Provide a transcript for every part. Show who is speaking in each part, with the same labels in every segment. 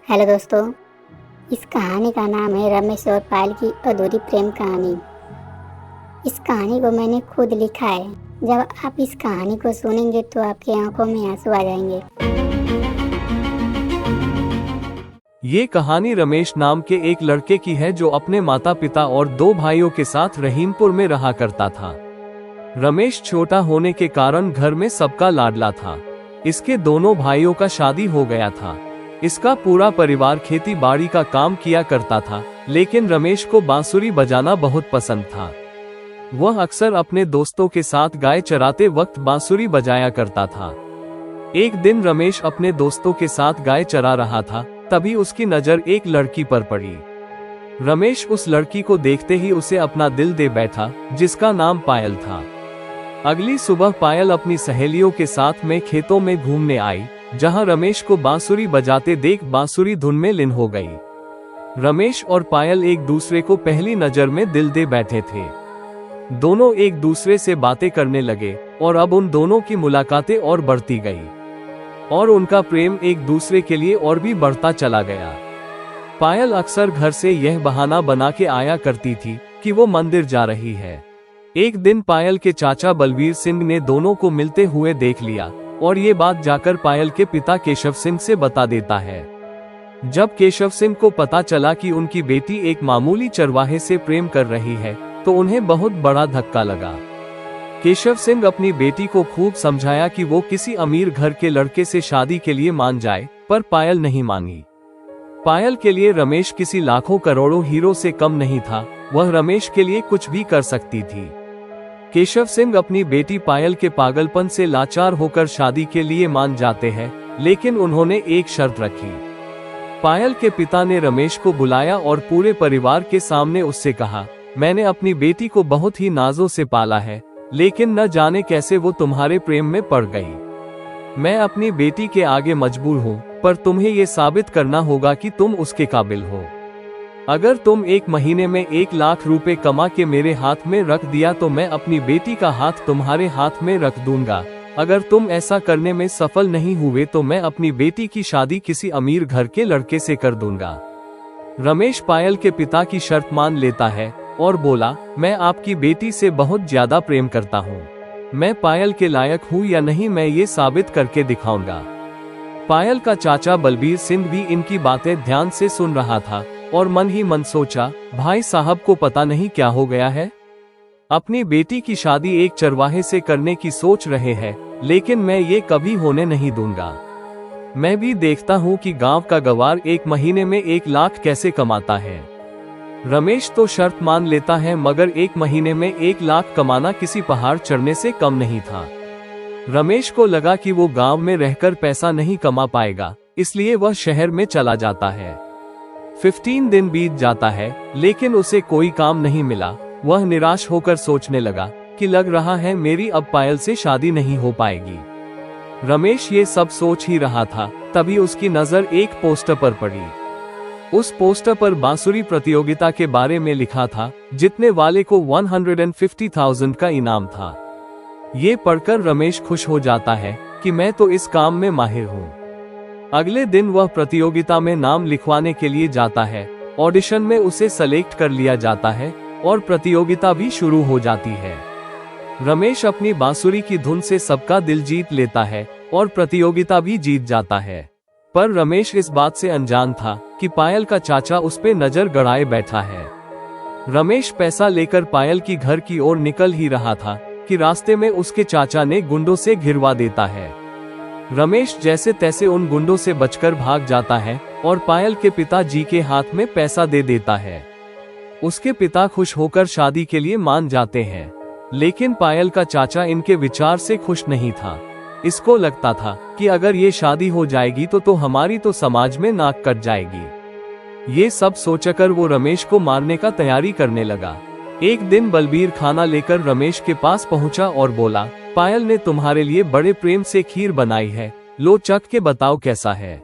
Speaker 1: Hello दोस्तों। इस कहानी का नाम है रमेश और पायल की अधूरी प्रेम कहानी। इस कहानी को मैंने खुद लिखा है। जब आप इस कहानी को सुनेंगे तो आपकी आंखों में आंसू आ जाएंगे।
Speaker 2: ये कहानी रमेश नाम के एक लड़के की है जो अपने माता पिता और दो भाइयों के साथ रहीमपुर में रहा करता था। रमेश छोटा होने के कारण घर में सबका लाडला था। इसके दोनों भाइयों का शादी हो गया था। इसका पूरा परिवार खेती बाड़ी का काम किया करता था, लेकिन रमेश को बांसुरी बजाना बहुत पसंद था। वह अक्सर अपने दोस्तों के साथ गाय चराते वक्त बांसुरी बजाया करता था। एक दिन रमेश अपने दोस्तों के साथ गाय चरा रहा था, तभी उसकी नजर एक लड़की पर पड़ी। रमेश उस लड़की को देखते ही उसे अपना दिल दे बैठा, जिसका नाम पायल था। अगली सुबह पायल अपनी सहेलियों के साथ में खेतों में घूमने आई, जहां रमेश को बांसुरी बजाते देख बांसुरी धुन में लीन हो गई। रमेश और पायल एक दूसरे को पहली नजर में दिल दे बैठे थे। दोनों एक दूसरे से बातें करने लगे और अब उन दोनों की मुलाकातें और बढ़ती गई और उनका प्रेम एक दूसरे के लिए और भी बढ़ता चला गया। पायल अक्सर घर से यह बहाना बना के आया करती थी कि वो मंदिर जा रही है। एक दिन पायल के चाचा बलबीर सिंह ने दोनों को मिलते हुए देख लिया और ये बात जाकर पायल के पिता केशव सिंह से बता देता है। जब केशव सिंह को पता चला कि उनकी बेटी एक मामूली चरवाहे से प्रेम कर रही है, तो उन्हें बहुत बड़ा धक्का लगा। केशव सिंह अपनी बेटी को खूब समझाया कि वो किसी अमीर घर के लड़के से शादी के लिए मान जाए, पर पायल नहीं मानी। पायल के लिए रमेश किसी लाखों करोड़ों हीरो से कम नहीं था। वह रमेश के लिए कुछ भी कर सकती थी। केशव सिंह अपनी बेटी पायल के पागलपन से लाचार होकर शादी के लिए मान जाते हैं, लेकिन उन्होंने एक शर्त रखी। पायल के पिता ने रमेश को बुलाया और पूरे परिवार के सामने उससे कहा, मैंने अपनी बेटी को बहुत ही नाजों से पाला है, लेकिन न जाने कैसे वो तुम्हारे प्रेम में पड़ गई। मैं अपनी बेटी के आगे मजबूर हूँ, पर तुम्हें ये साबित करना होगा कि तुम उसके काबिल हो। अगर तुम 1 महीने में 1 लाख रुपए कमा के मेरे हाथ में रख दिया तो मैं अपनी बेटी का हाथ तुम्हारे हाथ में रख दूंगा। अगर तुम ऐसा करने में सफल नहीं हुए तो मैं अपनी बेटी की शादी किसी अमीर घर के लड़के से कर दूंगा। रमेश पायल के पिता की शर्त मान लेता है और बोला, मैं आपकी बेटी से बहुत ज्यादा प्रेम करता हूँ। मैं पायल के लायक हूँ या नहीं, मैं ये साबित करके दिखाऊंगा। पायल का चाचा बलबीर सिंह भी इनकी बातें ध्यान से सुन रहा था और मन ही मन सोचा, भाई साहब को पता नहीं क्या हो गया है। अपनी बेटी की शादी एक चरवाहे से करने की सोच रहे हैं, लेकिन मैं ये कभी होने नहीं दूंगा। मैं भी देखता हूँ कि गांव का गवार 1 महीने में 1 लाख कैसे कमाता है। रमेश तो शर्त मान लेता है, मगर 1 महीने में 1 लाख कमाना किसी पहाड़ चढ़ने से कम नहीं था। रमेश को लगा कि वो गांव में रहकर पैसा नहीं कमा पाएगा, इसलिए वह शहर में चला जाता है। 15 दिन बीत जाता है, लेकिन उसे कोई काम नहीं मिला। वह निराश होकर सोचने लगा कि लग रहा है मेरी अब पायल से शादी नहीं हो पाएगी। रमेश ये सब सोच ही रहा था, तभी उसकी नजर एक पोस्टर पर पड़ी। उस पोस्टर पर बांसुरी प्रतियोगिता के बारे में लिखा था, जीतने वाले को 150,000 का इनाम था। ये पढ़कर रमेश खुश हो जाता है कि मैं तो इस काम में माहिर हूँ। अगले दिन वह प्रतियोगिता में नाम लिखवाने के लिए जाता है। ऑडिशन में उसे सेलेक्ट कर लिया जाता है और प्रतियोगिता भी शुरू हो जाती है। रमेश अपनी बांसुरी की धुन से सबका दिल जीत लेता है और प्रतियोगिता भी जीत जाता है। पर रमेश इस बात से अनजान था कि पायल का चाचा उस पे नजर गड़ाए बैठा है। रमेश पैसा लेकर पायल की घर की ओर निकल ही रहा था कि रास्ते में उसके चाचा ने गुंडों से घिरवा देता है। रमेश जैसे तैसे उन गुंडों से बचकर भाग जाता है और पायल के पिताजी के हाथ में पैसा दे देता है। उसके पिता खुश होकर शादी के लिए मान जाते हैं, लेकिन पायल का चाचा इनके विचार से खुश नहीं था। इसको लगता था कि अगर ये शादी हो जाएगी तो हमारी तो समाज में नाक कट जाएगी। ये सब सोचकर वो रमेश को मारने का तैयारी करने लगा। एक दिन बलबीर खाना लेकर रमेश के पास पहुंचा और बोला, पायल ने तुम्हारे लिए बड़े प्रेम से खीर बनाई है, लो चख के बताओ कैसा है।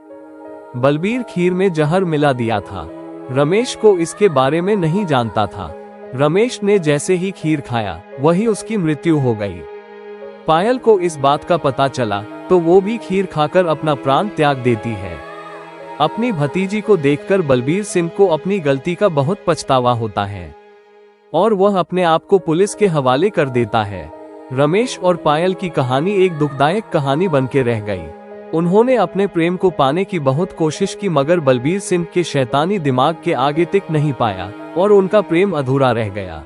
Speaker 2: बलबीर खीर में जहर मिला दिया था। रमेश को इसके बारे में नहीं जानता था। रमेश ने जैसे ही खीर खाया, वही उसकी मृत्यु हो गई। पायल को इस बात का पता चला तो वो भी खीर खाकर अपना प्राण त्याग देती है। अपनी भतीजी को देखकर बलबीर सिंह को अपनी गलती का बहुत पछतावा होता है और वह अपने आप को पुलिस के हवाले कर देता है। रमेश और पायल की कहानी एक दुखदायक कहानी बन के रह गई। उन्होंने अपने प्रेम को पाने की बहुत कोशिश की, मगर बलबीर सिंह के शैतानी दिमाग के आगे टिक नहीं पाया और उनका प्रेम अधूरा रह गया।